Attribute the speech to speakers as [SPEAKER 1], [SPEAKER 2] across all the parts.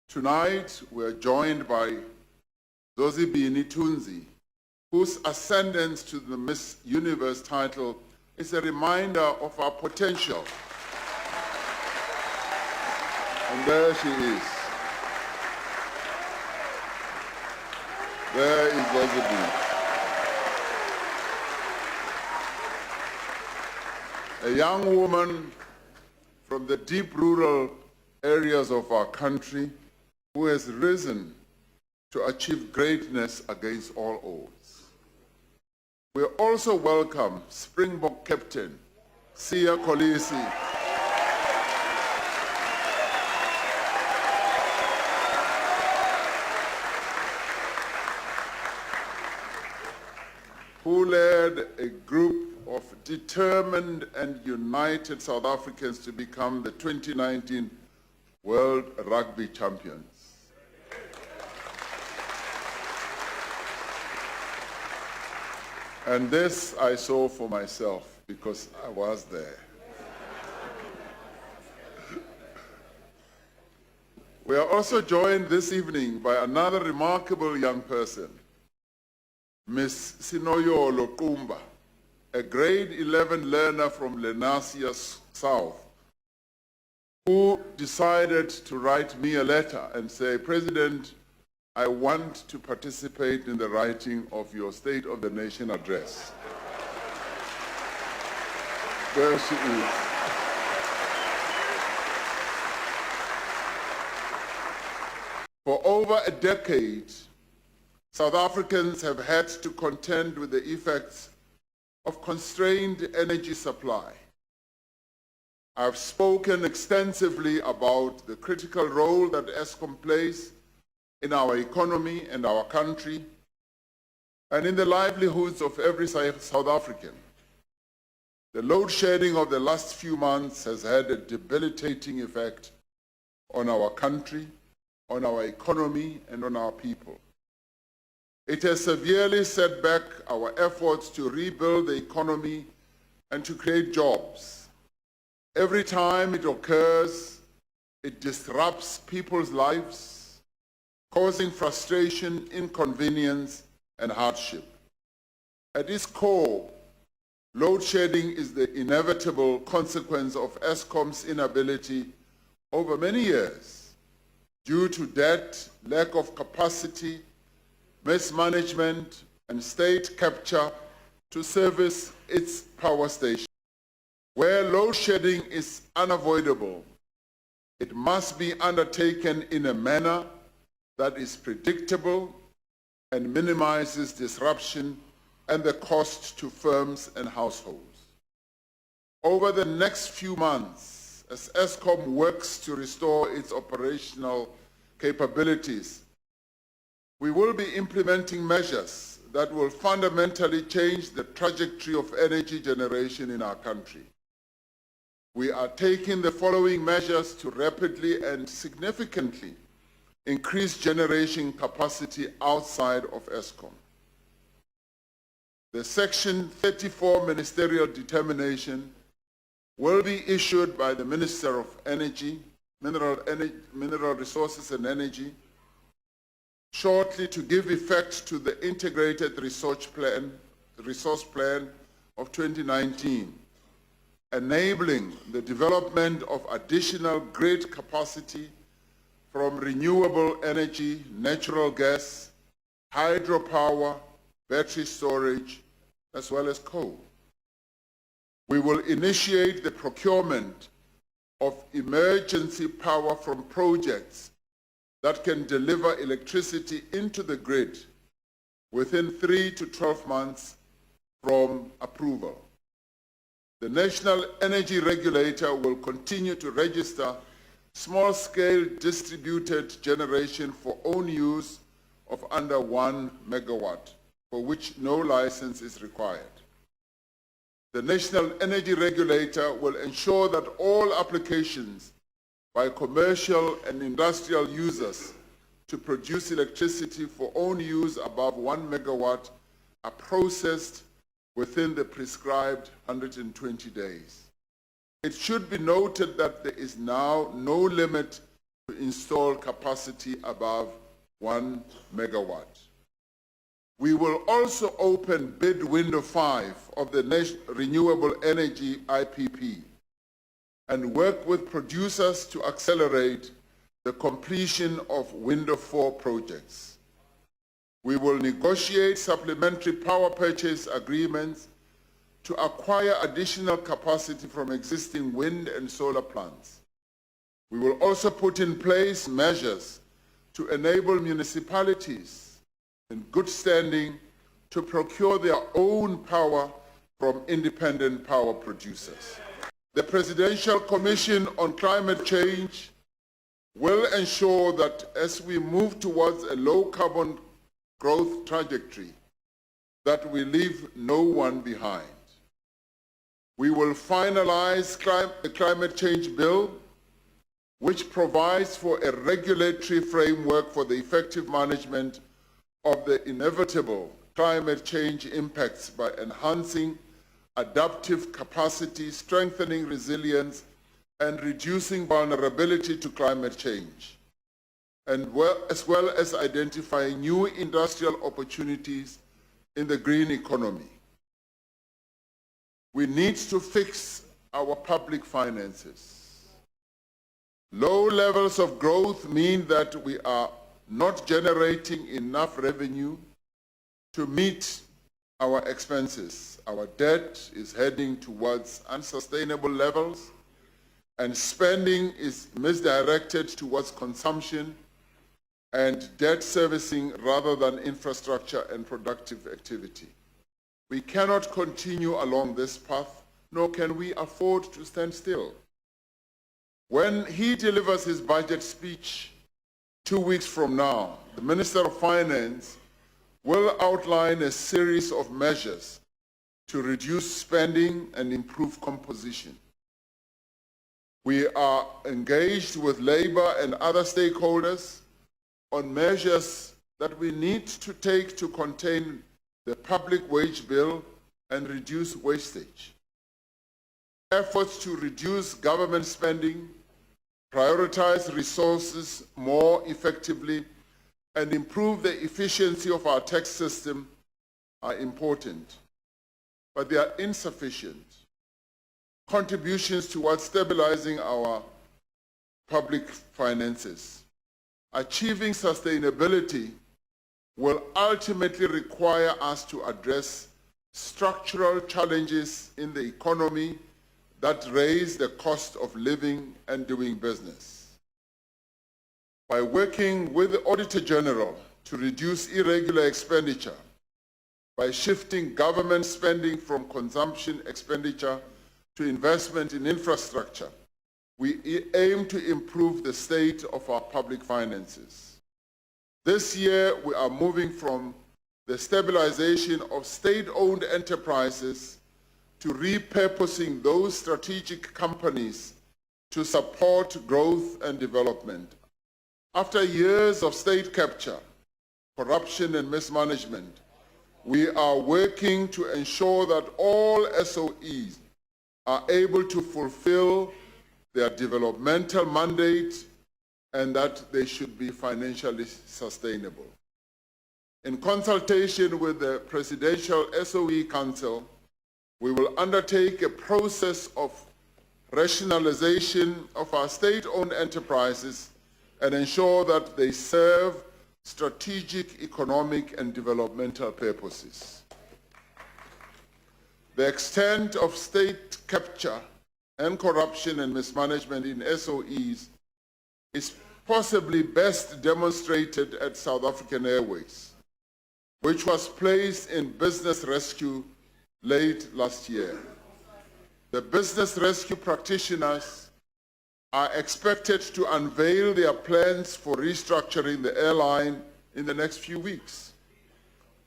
[SPEAKER 1] Tonight, we're joined by Zozibini Tunzi, whose ascendance to the Miss Universe title is a reminder of our potential. And there she is. There is Zozibini. A young woman from the deep rural areas of our country who has risen to achieve greatness against all odds. We also welcome Springbok captain Siya Kolisi, who led a group of determined and united South Africans to become the 2019 World Rugby Champions. And this I saw for myself because I was there. We are also joined this evening by another remarkable young person, Miss Sinoyolo Kumba, a grade 11 learner from Lenasia South, who decided to write me a letter and say, President, I want to participate in the writing of your State of the Nation address. There she is. For over a decade, South Africans have had to contend with the effects of constrained energy supply. I've spoken extensively about the critical role that Eskom plays in our economy and our country, and in the livelihoods of every South African. The load shedding of the last few months has had a debilitating effect on our country, on our economy, and on our people. It has severely set back our efforts to rebuild the economy and to create jobs. Every time it occurs, it disrupts people's lives, causing frustration, inconvenience, and hardship. At its core, load shedding is the inevitable consequence of Eskom's inability over many years, due to debt, lack of capacity, mismanagement, and state capture, to service its power station. Where load shedding is unavoidable, it must be undertaken in a manner that is predictable and minimizes disruption and the cost to firms and households. Over the next few months, as Eskom works to restore its operational capabilities, we will be implementing measures that will fundamentally change the trajectory of energy generation in our country. We are taking the following measures to rapidly and significantly increase generation capacity outside of Eskom. The Section 34 ministerial determination will be issued by the Minister of Energy, Mineral Resources and Energy, shortly, to give effect to the Integrated Resource Plan of 2019, enabling the development of additional grid capacity from renewable energy, natural gas, hydropower, battery storage, as well as coal. We will initiate the procurement of emergency power from projects that can deliver electricity into the grid within 3 to 12 months from approval. The National Energy Regulator will continue to register small-scale distributed generation for own use of under 1 megawatt, for which no license is required. The National Energy Regulator will ensure that all applications by commercial and industrial users to produce electricity for own use above 1 megawatt are processed within the prescribed 120 days. It should be noted that there is now no limit to install capacity above 1 megawatt. We will also open bid window 5 of the Renewable Energy IPP and work with producers to accelerate the completion of window 4 projects. We will negotiate supplementary power purchase agreements to acquire additional capacity from existing wind and solar plants. We will also put in place measures to enable municipalities in good standing to procure their own power from independent power producers. The Presidential Commission on Climate Change will ensure that as we move towards a low-carbon growth trajectory, that we leave no one behind. We will finalize the climate change bill, which provides for a regulatory framework for the effective management of the inevitable climate change impacts by enhancing adaptive capacity, strengthening resilience, and reducing vulnerability to climate change, and as well as identifying new industrial opportunities in the green economy. We need to fix our public finances. Low levels of growth mean that we are not generating enough revenue to meet our expenses. Our debt is heading towards unsustainable levels, and spending is misdirected towards consumption and debt servicing rather than infrastructure and productive activity. We cannot continue along this path, nor can we afford to stand still. When he delivers his budget speech 2 weeks from now, the Minister of Finance will outline a series of measures to reduce spending and improve composition. We are engaged with Labour and other stakeholders on measures that we need to take to contain the public wage bill and reduce wastage. Efforts to reduce government spending, prioritize resources more effectively, and improve the efficiency of our tax system are important, but they are insufficient contributions towards stabilizing our public finances. Achieving sustainability will ultimately require us to address structural challenges in the economy that raise the cost of living and doing business. By working with the Auditor General to reduce irregular expenditure, by shifting government spending from consumption expenditure to investment in infrastructure, we aim to improve the state of our public finances. This year, we are moving from the stabilization of state-owned enterprises to repurposing those strategic companies to support growth and development. After years of state capture, corruption, and mismanagement, we are working to ensure that all SOEs are able to fulfill their developmental mandate and that they should be financially sustainable. In consultation with the Presidential SOE Council, we will undertake a process of rationalization of our state-owned enterprises and ensure that they serve strategic, economic, and developmental purposes. The extent of state capture and corruption and mismanagement in SOEs is possibly best demonstrated at South African Airways, which was placed in business rescue late last year. The business rescue practitioners are expected to unveil their plans for restructuring the airline in the next few weeks.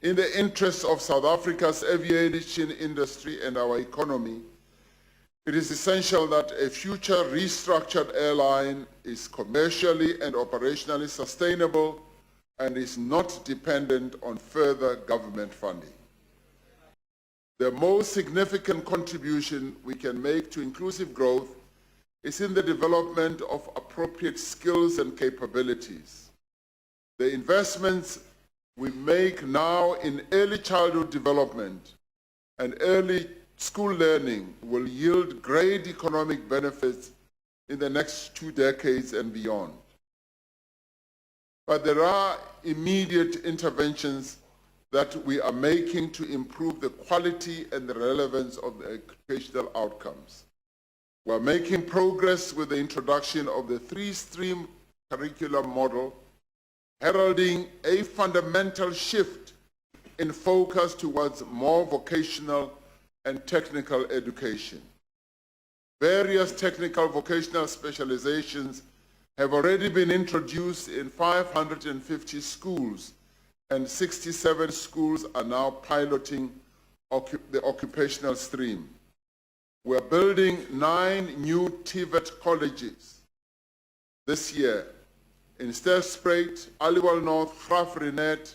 [SPEAKER 1] In the interest of South Africa's aviation industry and our economy, it is essential that a future restructured airline is commercially and operationally sustainable and is not dependent on further government funding. The most significant contribution we can make to inclusive growth is in the development of appropriate skills and capabilities. The investments we make now in early childhood development and early school learning will yield great economic benefits in the next 2 decades and beyond. But there are immediate interventions that we are making to improve the quality and the relevance of the educational outcomes. We're making progress with the introduction of the 3-stream curriculum model, heralding a fundamental shift in focus towards more vocational and technical education. Various technical vocational specializations have already been introduced in 550 schools, and 67 schools are now piloting the occupational stream. We're building 9 new TVET colleges this year in Sterspruit, Aliwal North, Graaff-Reinet,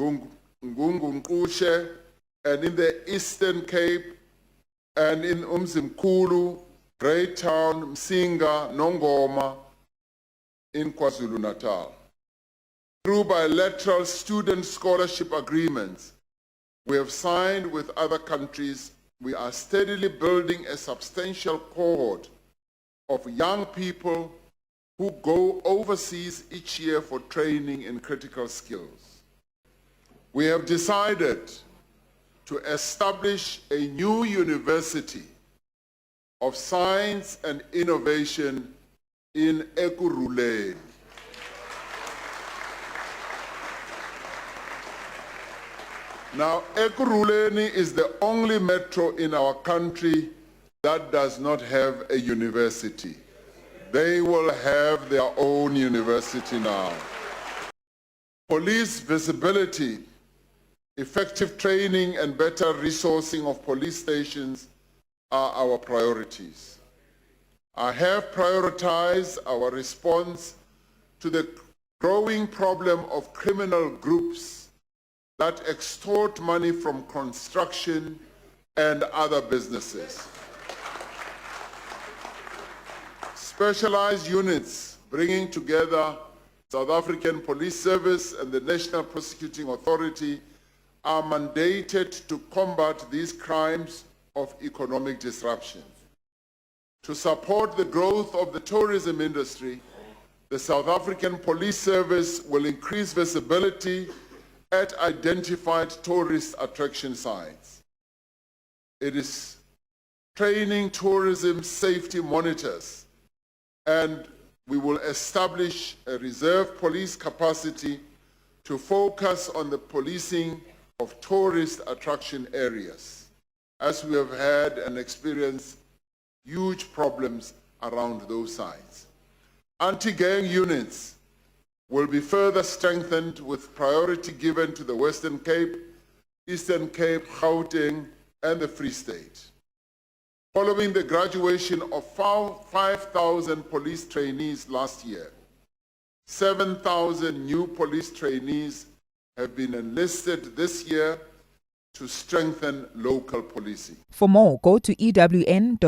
[SPEAKER 1] Ngungunkushe, and in the Eastern Cape, and in Umzimkulu, Greytown, Msinga, Nongoma, in KwaZulu-Natal. Through bilateral student scholarship agreements we have signed with other countries, we are steadily building a substantial cohort of young people who go overseas each year for training in critical skills. We have decided to establish a new university of science and innovation in Ekurhuleni. Now, Ekurhuleni is the only metro in our country that does not have a university. They will have their own university now. Police visibility, effective training, and better resourcing of police stations are our priorities. I have prioritized our response to the growing problem of criminal groups that extort money from construction and other businesses. Specialized units bringing together South African Police Service and the National Prosecuting Authority are mandated to combat these crimes of economic disruption. To support the growth of the tourism industry, the South African Police Service will increase visibility at identified tourist attraction sites. It is training tourism safety monitors, and we will establish a reserve police capacity to focus on the policing of tourist attraction areas, as we have had and experienced huge problems around those sites. Anti-gang units will be further strengthened with priority given to the Western Cape, Eastern Cape, Gauteng, and the Free State. Following the graduation of 5,000 police trainees last year, 7,000 new police trainees have been enlisted this year to strengthen local policing.
[SPEAKER 2] For more, go to ewn.co.za.